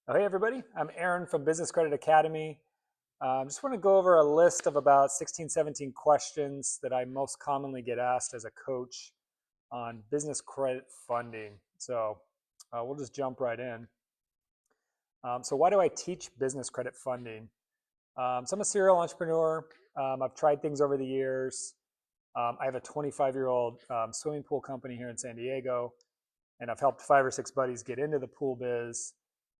Oh, hey, everybody. I'm Aaron from Business Credit Academy. Just want to go over a list of about 16, 17 questions that I most commonly get asked as a coach on business credit funding. So we'll just jump right in. So why do I teach business credit funding? So I'm a serial entrepreneur. I've tried things over the years. I have a 25-year-old swimming pool company here in San Diego, and I've helped 5 or 6 buddies get into the pool biz.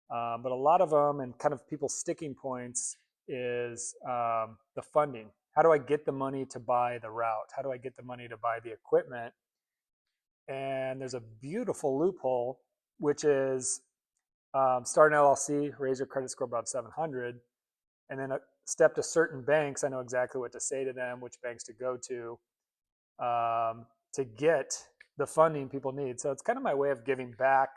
But a lot of them and kind of people's sticking points is the funding. How do I get the money to buy the route? How do I get the money to buy the equipment? And there's a beautiful loophole, which is start an LLC, raise your credit score above 700, and then a step to certain banks. I know exactly what to say to them, which banks to go to get the funding people need. So it's kind of my way of giving back,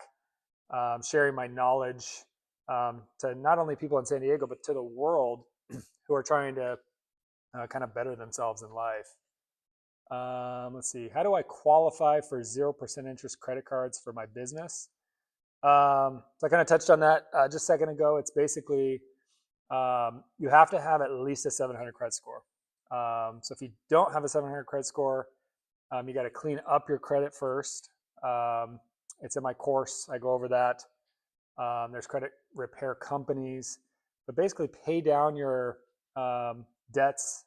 sharing my knowledge to not only people in San Diego, but to the world who are trying to kind of better themselves in life. Let's see. How do I qualify for 0% interest credit cards for my business? So I kind of touched on that just a second ago. It's basically you have to have at least a 700 credit score. So if you don't have a 700 credit score, you got to clean up your credit first. It's in my course. I go over that. There's credit repair companies, but basically pay down your debts,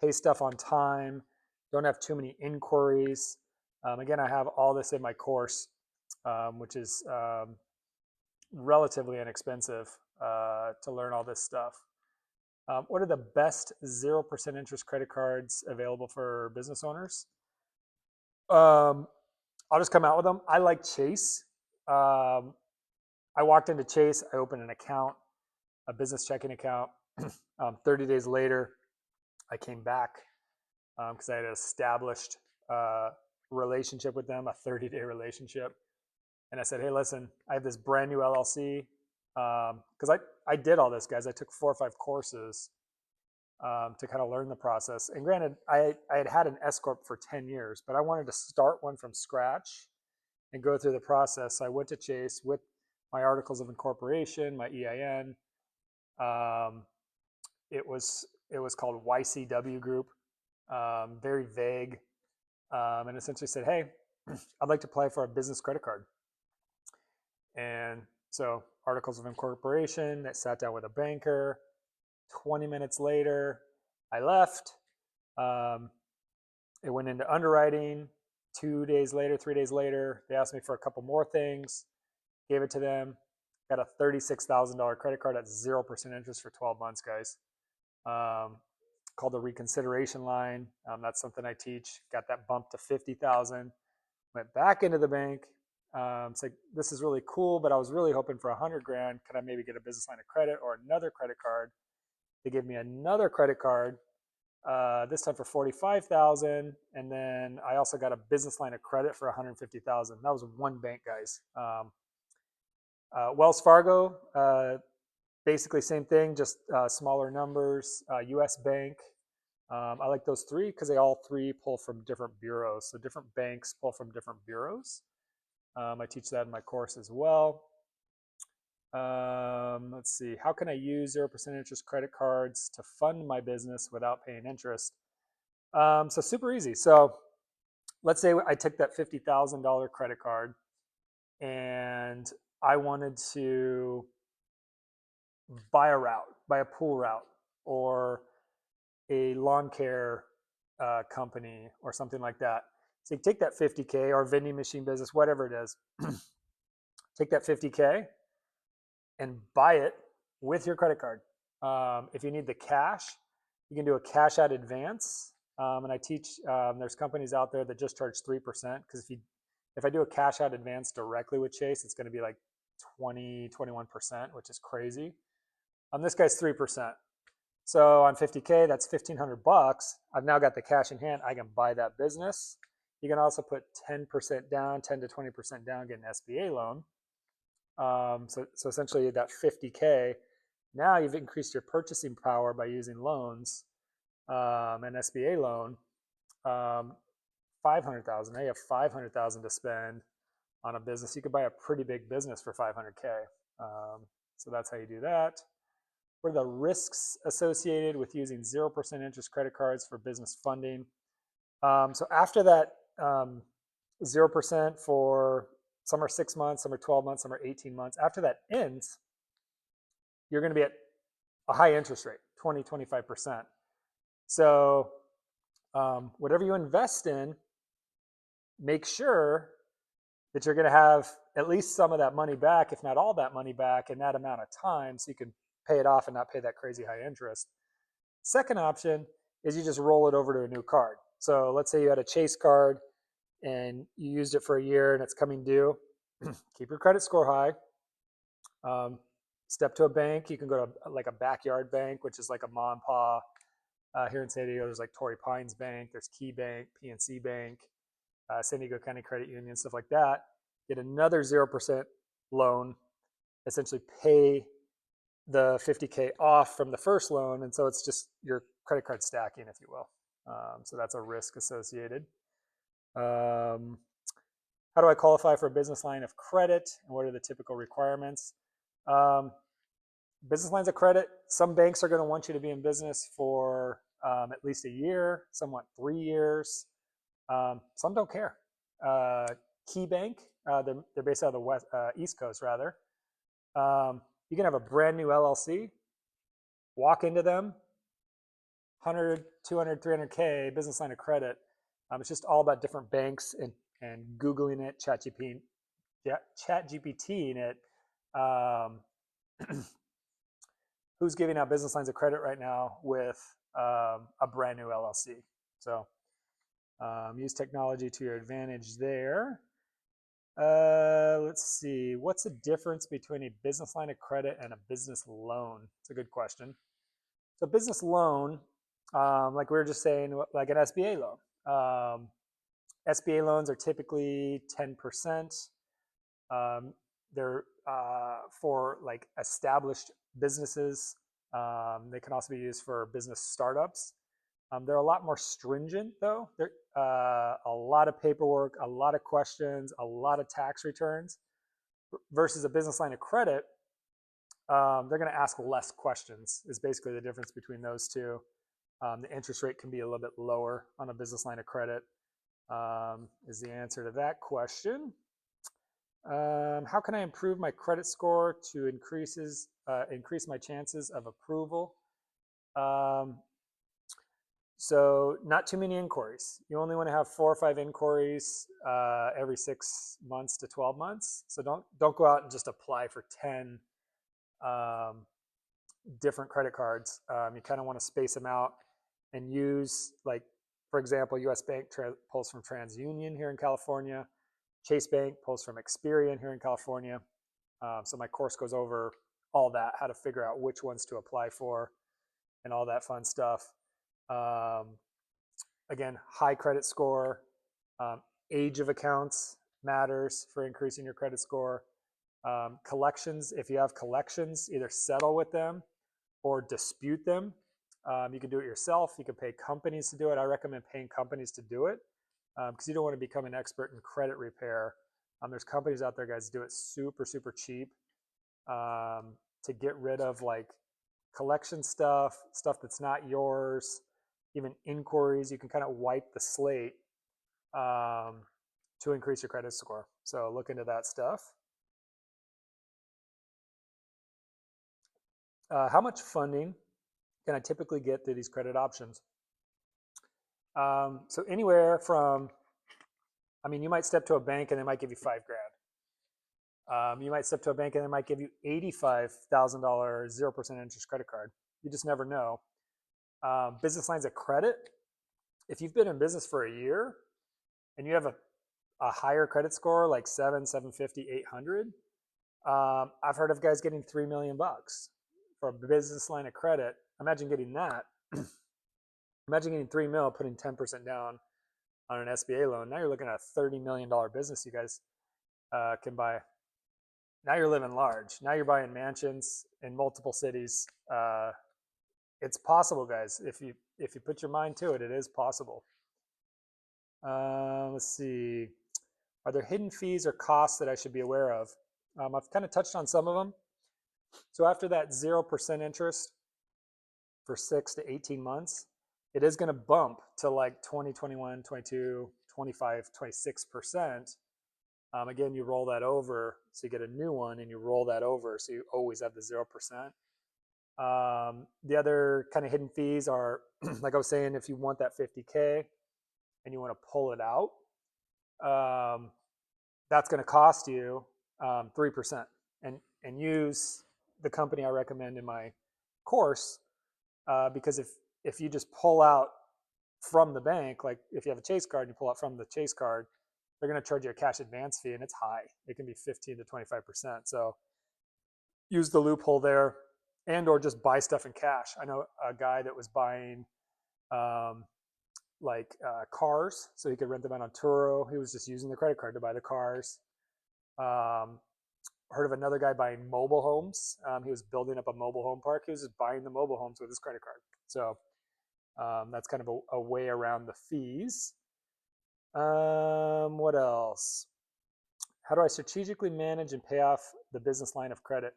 pay stuff on time, don't have too many inquiries. Again, I have all this in my course, which is relatively inexpensive to learn all this stuff. What are the best 0% interest credit cards available for business owners? Um, I'll just come out with them. I like Chase. Um, I walked into Chase, I opened an account, a business checking account. 30 days later, I came back because I had established a relationship with them, a 30-day relationship. And I said, hey, listen, I have this brand new LLC. Because I did all this, guys. I took 4 or 5 courses to kind of learn the process. And granted, I had an S Corp for 10 years, but I wanted to start one from scratch and go through the process. So I went to Chase with my articles of incorporation, my EIN. Um, it was called YCW Group, very vague, and essentially said, "Hey, I'd like to apply for a business credit card." And so, articles of incorporation. I sat down with a banker. 20 minutes later, I left. Um, it went into underwriting. 2 days later, 3 days later, they asked me for a couple more things. Gave it to them. Got a $36,000 credit card at 0% interest for 12 months, guys. Called the reconsideration line. That's something I teach. Got that bump to 50,000. Went back into the bank. It's like, this is really cool, but I was really hoping for 100 grand. Could I maybe get a business line of credit or another credit card? They gave me another credit card, this time for 45,000, and then I also got a business line of credit for 150,000. That was one bank, guys. Wells Fargo, basically same thing, just smaller numbers. U.S. Bank, I like those three because they all three pull from different bureaus. So different banks pull from different bureaus. I teach that in my course as well. Let's see, how can I use 0% interest credit cards to fund my business without paying interest? So super easy. So let's say I took that $50,000 credit card and I wanted to buy a route, buy a pool route, or a lawn care company, or something like that. So you take that 50K, or vending machine business, whatever it is, take that 50K and buy it with your credit card. If you need the cash, you can do a cash out advance. And I teach, there's companies out there that just charge 3%. Because if I do a cash out advance directly with Chase, it's going to be like 21%, which is crazy. This guy's 3%. So on 50K, that's 1,500 bucks. I've now got the cash in hand. I can buy that business. You can also put 10% down, 10 to 20% down, get an SBA loan. So essentially that 50K, now you've increased your purchasing power by using loans, an SBA loan. 500,000. Now you have 500,000 to spend on a business. You could buy a pretty big business for 500K. So that's how you do that. What are the risks associated with using 0% interest credit cards for business funding? So after that 0% for some are 6 months, some are 12 months, some are 18 months. After that ends, you're going to be at a high interest rate, 20, 25%. So whatever you invest in, make sure that you're going to have at least some of that money back, if not all that money back, in that amount of time, so you can pay it off and not pay that crazy high interest. Second option is you just roll it over to a new card. So let's say you had a Chase card and you used it for a year and it's coming due. Keep your credit score high. Step to a bank. You can go to like a backyard bank, which is like a mom and pop. Here in San Diego, there's like Torrey Pines Bank, there's Key Bank, PNC Bank, San Diego County Credit Union, stuff like that. Get another 0% loan, essentially pay the 50K off from the first loan. And so it's just your credit card stacking, if you will. So that's a risk associated. How do I qualify for a business line of credit, and what are the typical requirements? Business lines of credit, some banks are going to want you to be in business for at least a year, some want 3 years. Some don't care. Key Bank, they're based out of the East Coast, rather. You can have a brand new LLC, walk into them, 100, 200, 300K business line of credit. It's just all about different banks and Googling it, ChatGPTing it. Who's giving out business lines of credit right now with a brand new LLC? So use technology to your advantage there. Let's see. What's the difference between a business line of credit and a business loan? It's a good question. So business loan, like we were just saying, like an SBA loan. SBA loans are typically 10%. They're for like established businesses. They can also be used for business startups. They're a lot more stringent, though. They're a lot of paperwork, a lot of questions, a lot of tax returns. Versus a business line of credit, they're going to ask less questions. Is basically the difference between those two. The interest rate can be a little bit lower on a business line of credit. Is the answer to that question. How can I improve my credit score to increase my chances of approval? So not too many inquiries. You only want to have 4 or 5 inquiries every 6 months to 12 months. So don't go out and just apply for 10 different credit cards. You kind of want to space them out and use, like, for example, US Bank pulls from TransUnion here in California. Chase Bank pulls from Experian here in California. So my course goes over all that, how to figure out which ones to apply for and all that fun stuff. Again, high credit score, age of accounts matters for increasing your credit score. Collections, if you have collections, either settle with them or dispute them. You can do it yourself. You can pay companies to do it. I recommend paying companies to do it because you don't want to become an expert in credit repair. There's companies out there, guys, do it super, super cheap to get rid of like collection stuff that's not yours, even inquiries. You can kind of wipe the slate to increase your credit score. So look into that stuff. How much funding can I typically get through these credit options? So anywhere from, you might step to a bank and they might give you $5,000. You might step to a bank and they might give you $85,000 0% interest credit card. You just never know. Business lines of credit, if you've been in business for a year and you have a higher credit score like 750, 800, I've heard of guys getting $3 million for a business line of credit. Imagine getting that. Imagine getting $3 million, putting 10% down on an SBA loan. Now you're looking at a $30 million business you guys can buy. Now you're living large. Now you're buying mansions in multiple cities. It's possible, guys. If you put your mind to it, it is possible. Let's see. Are there hidden fees or costs that I should be aware of? I've kind of touched on some of them. So after that 0% interest for 6 to 18 months, it is going to bump to like 20, 21, 22, 25, 26%. Again, you roll that over, so you get a new one and you roll that over, so you always have the 0%. The other kind of hidden fees are, like I was saying, if you want that 50K and you want to pull it out, that's going to cost you 3%. And use the company I recommend in my course, because if you just pull out from the bank, like if you have a Chase card and you pull out from the Chase card, they're going to charge you a cash advance fee, and it's high. It can be 15 to 25%. So use the loophole there, or just buy stuff in cash. I know a guy that was buying cars, so he could rent them out on Turo. He was just using the credit card to buy the cars. Heard of another guy buying mobile homes. He was building up a mobile home park. He was just buying the mobile homes with his credit card. So that's kind of a way around the fees. What else? How do I strategically manage and pay off the business line of credit?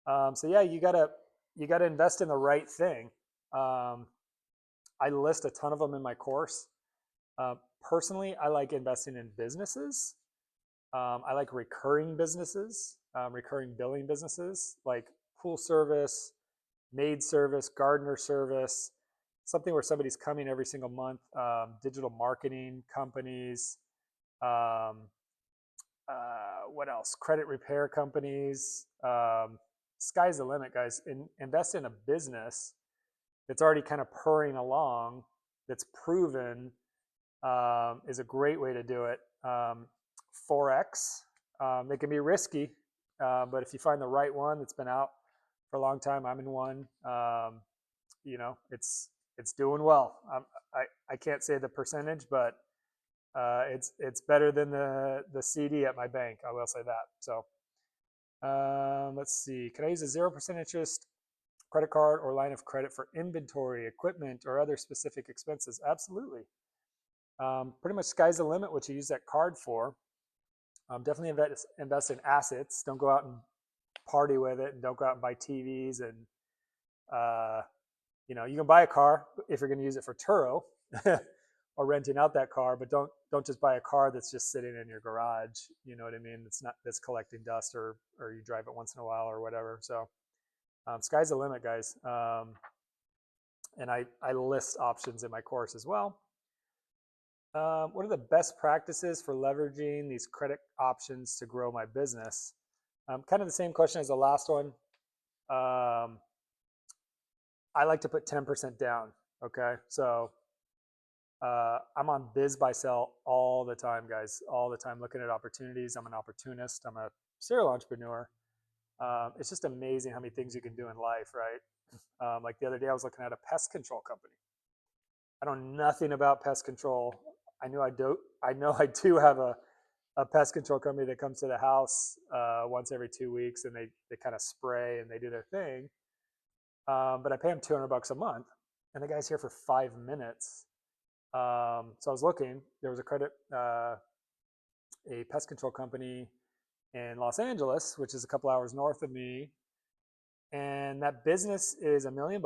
So yeah, you gotta invest in the right thing. I list a ton of them in my course. Personally, I like investing in businesses. I like recurring businesses, recurring billing businesses like pool service, maid service, gardener service, something where somebody's coming every single month. Digital marketing companies. What else? Credit repair companies. Sky's the limit, guys. Invest in a business that's already kind of purring along, that's proven, is a great way to do it. Forex, they can be risky, but if you find the right one that's been out for a long time, I'm in one. It's doing well. I can't say the percentage, but it's better than the CD at my bank. I will say that. So let's see. Can I use a 0% interest credit card or line of credit for inventory, equipment, or other specific expenses? Absolutely. Pretty much sky's the limit what you use that card for. Definitely invest in assets. Don't go out and party with it, and don't go out and buy TVs. And you can buy a car if you're going to use it for Turo or renting out that car, but don't just buy a car that's just sitting in your garage. You know what I mean? That's collecting dust, or you drive it once in a while or whatever. So sky's the limit, guys. And I list options in my course as well. What are the best practices for leveraging these credit options to grow my business? Kind of the same question as the last one. I like to put 10% down. Okay, so I'm on BizBuySell all the time, guys, all the time, looking at opportunities. I'm an opportunist. I'm a serial entrepreneur. It's just amazing how many things you can do in life, right? Like the other day, I was looking at a pest control company. I know nothing about pest control. I know I do have a pest control company that comes to the house once every 2 weeks, and they kind of spray and they do their thing. But I pay them $200 a month, and the guy's here for 5 minutes. So I was looking. There was a pest control company in Los Angeles, which is a couple hours north of me, and that business is $1 million,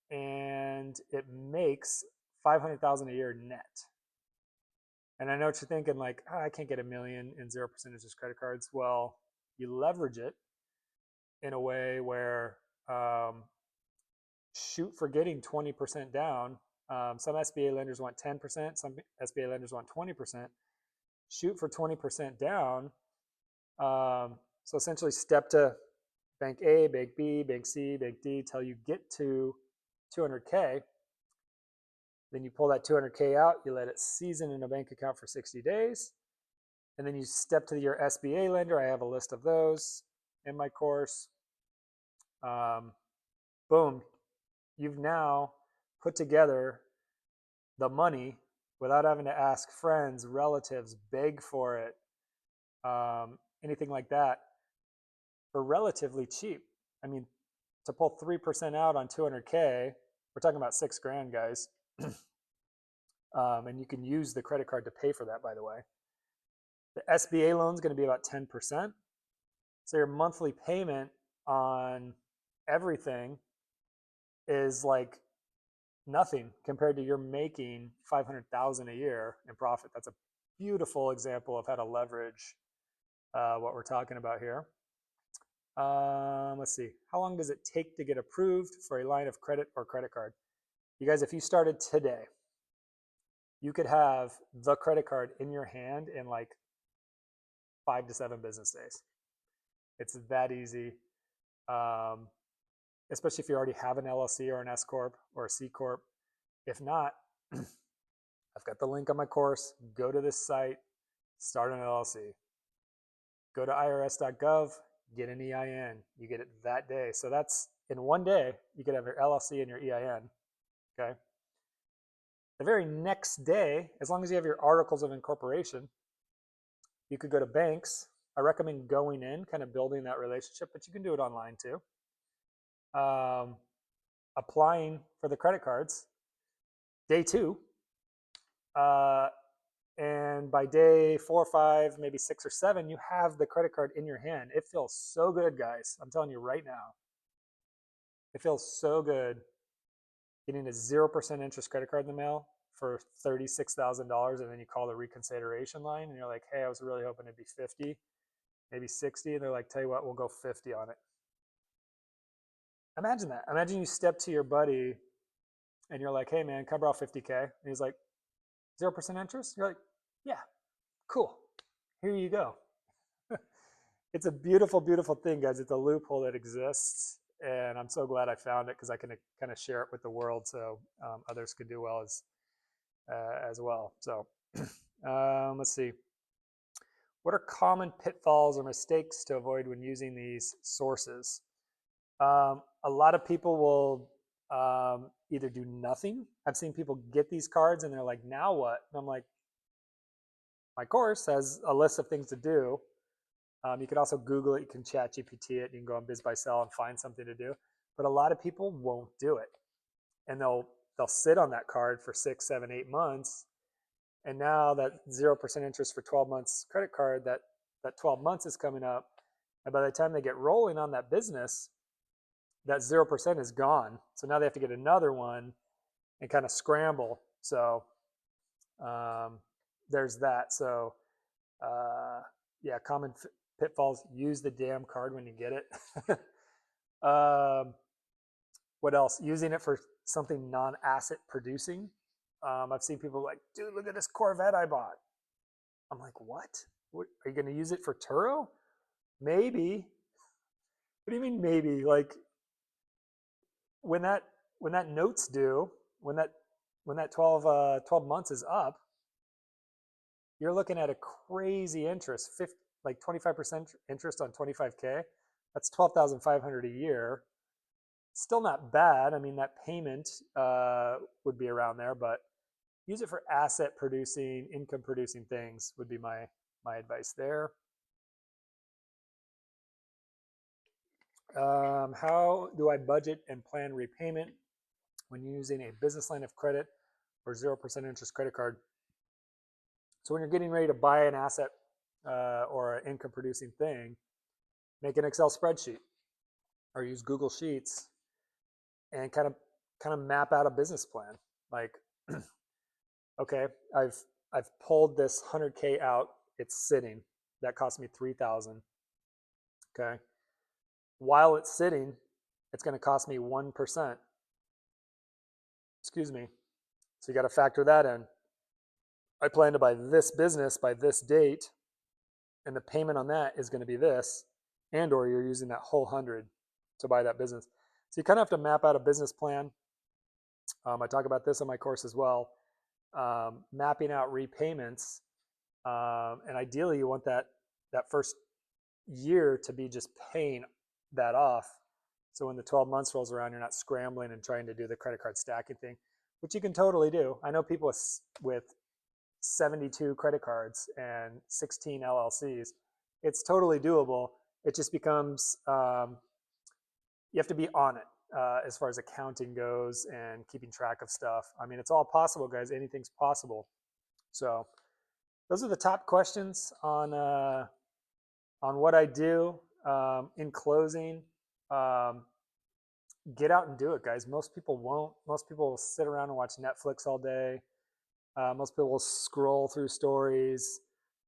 and it makes $500,000 a year net. And I know what you're thinking, like, I can't get $1 million in 0% interest credit cards. Well, you leverage it in a way where shoot for getting 20% down. Some SBA lenders want 10%. Some SBA lenders want 20%. Shoot for 20% down. So essentially step to bank A, bank B, bank C, bank D till you get to 200K. Then you pull that 200K out, you let it season in a bank account for 60 days. And then you step to your SBA lender. I have a list of those in my course. Boom. You've now put together the money without having to ask friends, relatives, beg for it, anything like that, for relatively cheap. I mean, to pull 3% out on 200K, we're talking about $6,000, guys. And you can use the credit card to pay for that, by the way. The SBA loan is going to be about 10%. So your monthly payment on everything is like nothing compared to you're making 500,000 a year in profit. That's a beautiful example of how to leverage what we're talking about here. Let's see. How long does it take to get approved for a line of credit or credit card? You guys, if you started today, you could have the credit card in your hand in like 5 to 7 business days. It's that easy, especially if you already have an LLC or an S Corp or a C Corp. If not, I've got the link on my course. Go to this site, start an LLC. Go to irs.gov, get an EIN. You get it that day. So that's in one day, you could have your LLC and your EIN. Okay. The very next day, as long as you have your articles of incorporation, you could go to banks. I recommend going in, kind of building that relationship, but you can do it online too. Applying for the credit cards, day 2. And by day 4 or 5, maybe 6 or 7, you have the credit card in your hand. It feels so good, guys. I'm telling you right now. It feels so good getting a 0% interest credit card in the mail for $36,000, and then you call the reconsideration line and you're like, hey, I was really hoping it'd be 50, maybe 60. And they're like, tell you what, we'll go 50 on it. Imagine that. Imagine you step to your buddy and you're like, hey man, can I borrow 50K? And he's like, 0% interest? You're like, yeah, cool. Here you go. It's a beautiful, beautiful thing, guys. It's a loophole that exists. And I'm so glad I found it because I can kind of share it with the world so others could do well as well. So let's see. What are common pitfalls or mistakes to avoid when using these sources? A lot of people will either do nothing. I've seen people get these cards and they're like, now what? And I'm like, my course has a list of things to do. You can also Google it, you can chat GPT it, you can go on BizBuySell and find something to do. But a lot of people won't do it. And they'll sit on that card for 6, 7, 8 months. And now that 0% interest for 12 months credit card, that 12 months is coming up. And by the time they get rolling on that business, that 0% is gone. So now they have to get another one and kind of scramble. So there's that. So yeah, common pitfalls: use the damn card when you get it. What else? Using it for something non-asset producing. I've seen people like, dude, look at this Corvette I bought. I'm like, what? Are you going to use it for Turo? Maybe. What do you mean maybe? Like when that note's due, when that 12 months is up, you're looking at a crazy interest, like 25% interest on 25K. That's 12,500 a year. Still not bad. I mean, that payment would be around there, but use it for asset producing, income producing things would be my advice there. How do I budget and plan repayment when using a business line of credit or 0% interest credit card? So when you're getting ready to buy an asset or an income producing thing, make an Excel spreadsheet or use Google Sheets and kind of map out a business plan. Like, okay, I've pulled this 100K out. It's sitting. That cost me 3,000. Okay. While it's sitting, it's going to cost me 1%. Excuse me. So you got to factor that in. I plan to buy this business by this date, and the payment on that is going to be this, and or you're using that whole 100 to buy that business. So you kind of have to map out a business plan. I talk about this in my course as well. Mapping out repayments, and ideally you want that first year to be just paying that off. So when the 12 months rolls around, you're not scrambling and trying to do the credit card stacking thing, which you can totally do. I know people with 72 credit cards and 16 LLCs. It's totally doable. It just becomes, you have to be on it as far as accounting goes and keeping track of stuff. I mean, it's all possible, guys. Anything's possible. So those are the top questions on what I do. In closing, Um, get out and do it, guys. Most people won't. Most people will sit around and watch Netflix all day. Most people will scroll through stories,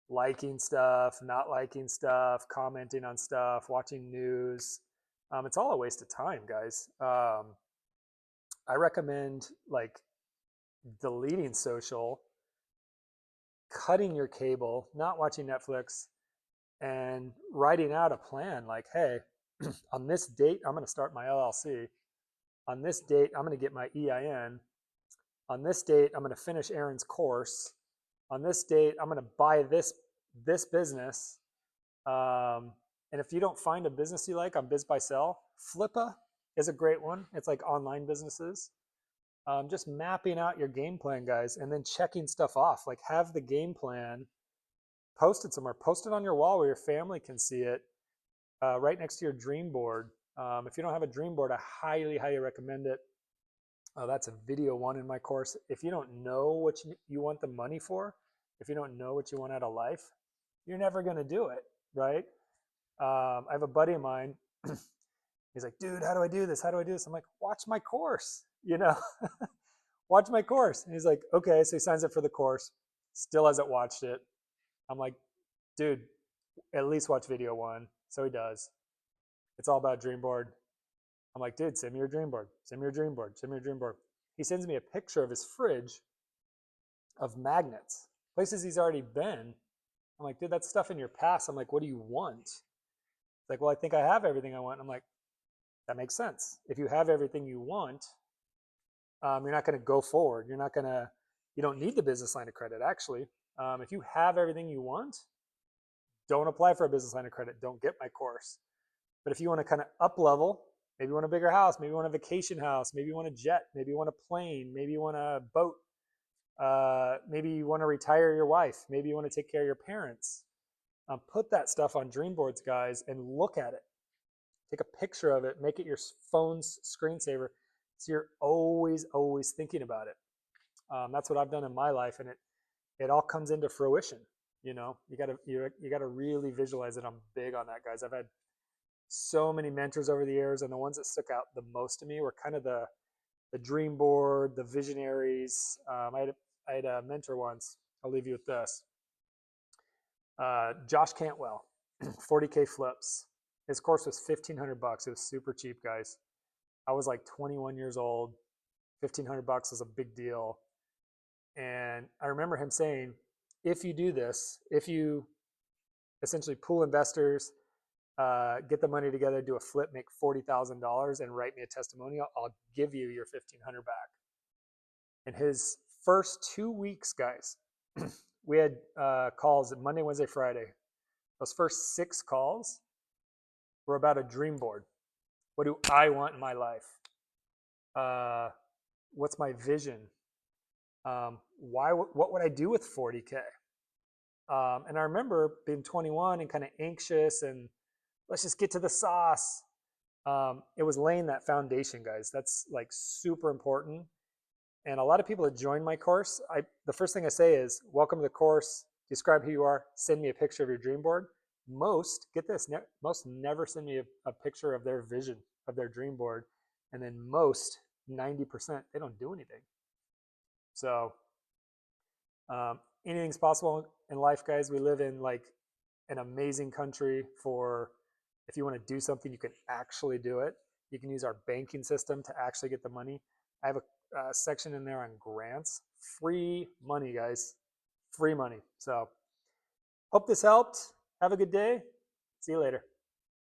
liking stuff, not liking stuff, commenting on stuff, watching news. It's all a waste of time, guys. I recommend like deleting social, cutting your cable, not watching Netflix, and writing out a plan like, hey, on this date, I'm going to start my LLC. On this date, I'm going to get my EIN. On this date, I'm going to finish Aaron's course. On this date, I'm going to buy this business. And if you don't find a business you like on BizBuySell, Flippa is a great one. It's like online businesses. Just mapping out your game plan, guys, and then checking stuff off. Like have the game plan, post it somewhere, post it on your wall where your family can see it, right next to your dream board. If you don't have a dream board, I highly, highly recommend it. That's a video one in my course. If you don't know what you want the money for, if you don't know what you want out of life, you're never going to do it, right? I have a buddy of mine. He's like, dude, how do I do this? How do I do this? I'm like, watch my course, watch my course. And he's like, okay. So he signs up for the course, still hasn't watched it. I'm like, dude, at least watch video one. So he does. It's all about dream board. I'm like, dude, send me your dream board. Send me your dream board. Send me your dream board. He sends me a picture of his fridge of magnets, places he's already been. I'm like, dude, that's stuff in your past. I'm like, what do you want? It's like, well, I think I have everything I want. I'm like, that makes sense. If you have everything you want, you're not going to go forward. You don't need the business line of credit, actually. If you have everything you want, don't apply for a business line of credit. Don't get my course. But if you want to kind of up level, maybe you want a bigger house, maybe you want a vacation house, maybe you want a jet, maybe you want a plane, maybe you want a boat, maybe you want to retire your wife, maybe you want to take care of your parents. Put that stuff on dream boards, guys, and look at it. Take a picture of it, make it your phone's screensaver, so you're always, always thinking about it. That's what I've done in my life, and it all comes into fruition. You gotta really visualize it. I'm big on that, guys. I've had so many mentors over the years, and the ones that stuck out the most to me were kind of the dream board, the visionaries. I had a mentor once. I'll leave you with this. Josh Cantwell, 40K flips. His course was $1,500. It was super cheap, guys. I was like 21 years old. $1,500 was a big deal. And I remember him saying, if you do this, if you essentially pool investors, get the money together, do a flip, make $40,000 and write me a testimonial, I'll give you your $1,500 back. In his first 2 weeks, guys, we had calls Monday, Wednesday, Friday. Those first 6 calls were about a dream board. What do I want in my life? What's my vision? What would I do with 40K? And I remember being 21 and kind of anxious and let's just get to the sauce. It was laying that foundation, guys. That's like super important. And a lot of people that join my course, the first thing I say is, welcome to the course, describe who you are, send me a picture of your dream board. Most, get this, most never send me a picture of their vision, of their dream board. And then most, 90%, they don't do anything. So anything's possible in life, guys. We live in like an amazing country for, if you want to do something, you can actually do it. You can use our banking system to actually get the money. I have a section in there on grants. Free money, guys. Free money. So hope this helped. Have a good day. See you later.